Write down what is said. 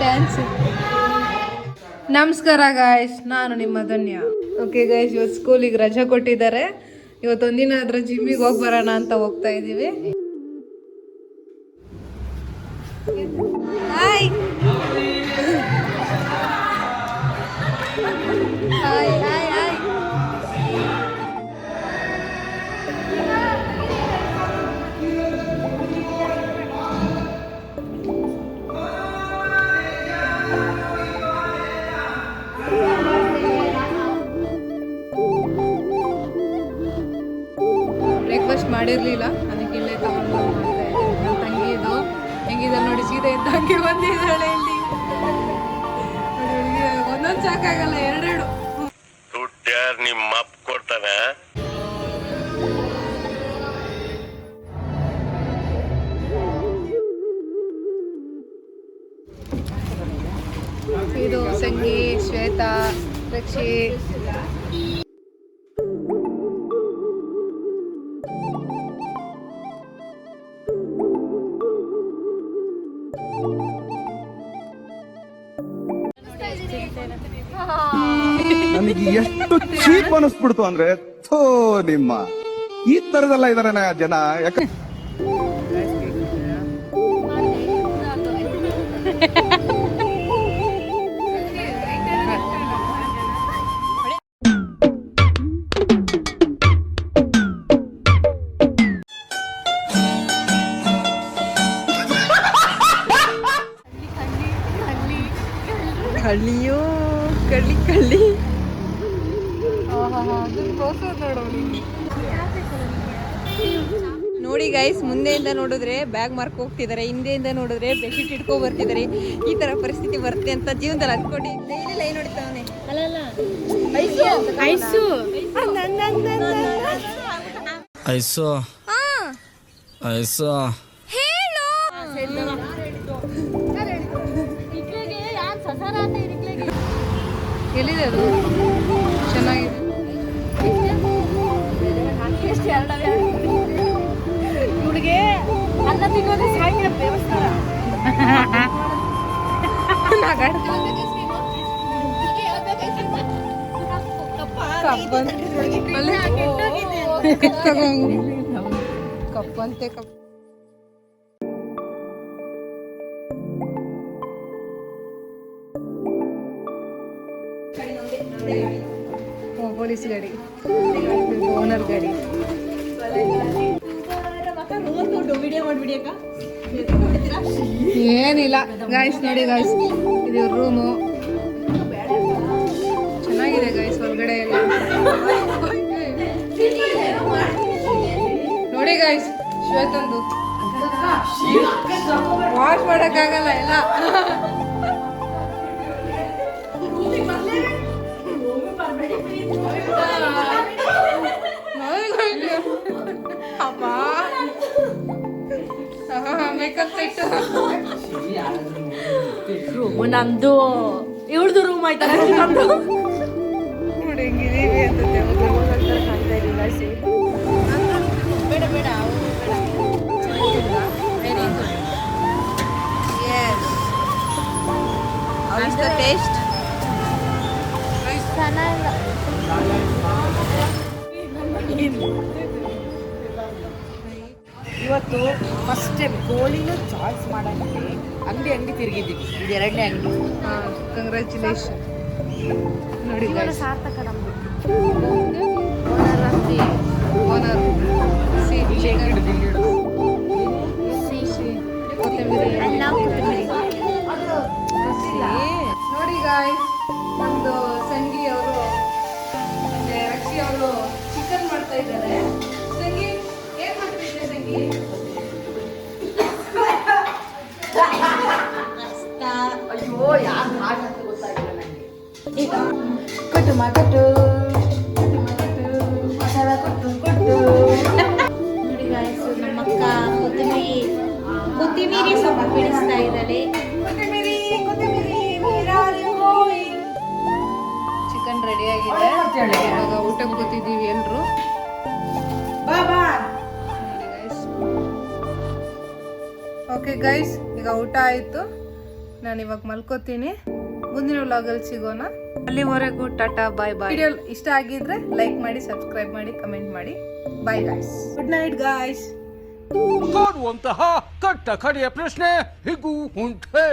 Dance. ನಮಸ್ಕಾರ guys, ನಾನು ನಿಮ್ಮ ಧನ್ಯ. ಓಕೆ ಗಾಯ್ಸ್, ಇವತ್ತು ಸ್ಕೂಲಿಗೆ ರಜೆ ಕೊಟ್ಟಿದ್ದಾರೆ. ಇವತ್ತೊಂದಿನ ಆದ್ರೆ ಜಿಮ್ಮಿಗೆ ಹೋಗಿ ಬರೋಣ ಅಂತ ಹೋಗ್ತಾ ಇದ್ದೀವಿ. Hi hi hi hi. Breakfast ಮಾಡಿರಲಿಲ್ಲ, ಅದಕ್ಕೆ ಇಲ್ಲೇ ತಗೊಂಡು ಮಾಡ್ತಾ ಇದ್ದೀನಿ. ನನ್ನ ತಂಗಿ ಇದು ಹೆಂಗಿದೆ ನೋಡಿ, ಸೀದಾ ಇದ್ದಂಗೆ ಬಂದಿದ್ದಾಳೆ ಇಲ್ಲಿ. ಒಂದೊಂದು ಸಾಕಾಗಲ್ಲ, ಎರಡೆರಡು. ನಿಮ್ಮ ಅಪ್ಪ ಕೊಡ್ತಾನೆ. ಇದು ಸಂಗಿ, ಶ್ವೇತಾ, ರಕ್ಷಿ. ನನಗೆ ಎಷ್ಟು ಚೀಪ್ ಅನಿಸ್ಬಿಡ್ತು ಅಂದ್ರೆ, ಥೋ ನಿಮ್ಮ ಈ ತರದೆಲ್ಲ ಇದಾರೆ ಜನ. ಯಾಕೆ ಕಳ್ಳಿಯೋ ಕಳ್ಳಿ ಕಳ್ಳಿ. ನೋಡಿ ಗೈಸ್, ಮುಂದೆಯಿಂದ ನೋಡಿದ್ರೆ ಬ್ಯಾಗ್ ಮಾರ್ಕ್ ಹೋಗ್ತಿದ್ದಾರೆ, ಹಿಂದೆಯಿಂದ ನೋಡಿದ್ರೆ ಬೆಡ್ಶೀಟ್ ಇಟ್ಕೊ ಬರ್ತಿದ್ದಾರೆ. ಈ ತರ ಪರಿಸ್ಥಿತಿ ಬರುತ್ತೆ ಅಂತ ಜೀವನದಲ್ಲಿ ಅನ್ಕೊಂಡು ಡೈಲಿ ಲೈನ್ ಹೊಡಿತಾವನೆ. ಐಸು ಐಸು ಎಲ್ಲಿದೆ ಅದು? ಚೆನ್ನಾಗಿದೆ. ಹುಡುಗೆ ಅನ್ನ ತಿನ್ನೋದೇ ಸಾಯಂಕಾಲ ದೇವಸ್ಥಾನ. ಕಪ್ಪಂತೆ ಕಪ್. ಪೊಲೀಸ್ ಗಾಡಿ, ಓನರ್ ಗಾಡಿ. ಏನಿಲ್ಲ ಗಾಯ್ಸ್, ನೋಡಿ ಗಾಯ್ಸ್, ಇದು ರೂಮು ಚೆನ್ನಾಗಿದೆ ಗಾಯ್ಸ್. ಹೊರಗಡೆ ಎಲ್ಲ ನೋಡಿ ಗಾಯ್ಸ್, ಶ್ವೇತಂದು ವಾಶ್ ಮಾಡೋಕ್ಕಾಗಲ್ಲ ಎಲ್ಲ. ಅಪ್ಪ ಮೇಕಪ್ ಸೆಟ್ ರೂಮ್ ನಮ್ದು, ಇವಳ್ದು ರೂಮ್ ಆಯ್ತಲ್ಲ ನಮ್ದು. ನೋಡಿ ಹೆಂಗಿದೀವಿ ಅಂತ ಬೇಡ ಬೇಡ ಟೇಸ್ಟ್ ಇವತ್ತು ಫಸ್ಟ್ ಟೈಮ್ ಕೋಳಿನ ಚಾಯ್ಸ್ ಮಾಡೋಕ್ಕೆ ಅಂಗಡಿ ತಿರುಗಿದ್ದೀವಿ. ಇದು ಎರಡನೇ ಅಂಗಡಿ. ಕಂಗ್ರ್ಯಾಚುಲೇಷನ್. ನೋಡಿ ಸಾರ್ಥಕ ನಮ್ದು. ಓನರ್ ನೋಡಿ ಗಾಯ್ಸ್, ನಮ್ದು ಸಂಗಿ ಅವರು ಮತ್ತೆ ರಕ್ಷಿ ಅವರು ಚಿಕನ್ ಮಾಡ್ತಾ ಇದ್ದಾರೆ. ಸಂಗಿ ಏನ್ ಮಾಡ್ತಿದ್ದೆ ಸಂಗಿ? ಅಯ್ಯೋ, ಯಾರು ಹಾಕಂತ ಗೊತ್ತಾಗಿಲ್ಲ ನನಗೆ. ಕೊಟ್ಟು ಮಗಟ್ಟು ಮಸಾಲ ಕೊಟ್ಟು ನೋಡಿ ಗಾಯ್ಸು, ನಮ್ಮ ಅಕ್ಕ ಕೊತ್ತಿಮೀರಿ ಸ್ವಲ್ಪ ಬಿಡಿಸ್ತಾ ಇದ್ದಾಳೆ. ಚಿಕನ್ ರೆಡಿ ಆಗಿದೆ. ಇವಾಗ ಊಟಕ್ಕೆ ಕೂತಿದ್ದೀವಿ ಎಲ್ರು. ಓಕೆ ಗೈಸ್, ಈಗ ಊಟ ಆಯಿತು. ನಾನು ಇವಾಗ ಮಲ್ಕೋತೀನಿ. ಮುಂದಿನ ವ್ಲಾಗಲ್ಲಿ ಸಿಗೋಣ. ಅಲ್ಲಿವರೆಗೂ ಟಾಟಾ ಬಾಯ್ ಬಾಯ್. ವಿಡಿಯೋ ಇಷ್ಟ ಆಗಿದ್ರೆ ಲೈಕ್ ಮಾಡಿ, ಸಬ್ಸ್ಕ್ರೈಬ್ ಮಾಡಿ, ಕಮೆಂಟ್ ಮಾಡಿ. Bye guys. Good night guys. ಕಾಡುವಂತಹ ಕಟ್ಟ ಕಡೆಯ ಪ್ರಶ್ನೆ ಹೀಗೂ ಉಂಟೆ.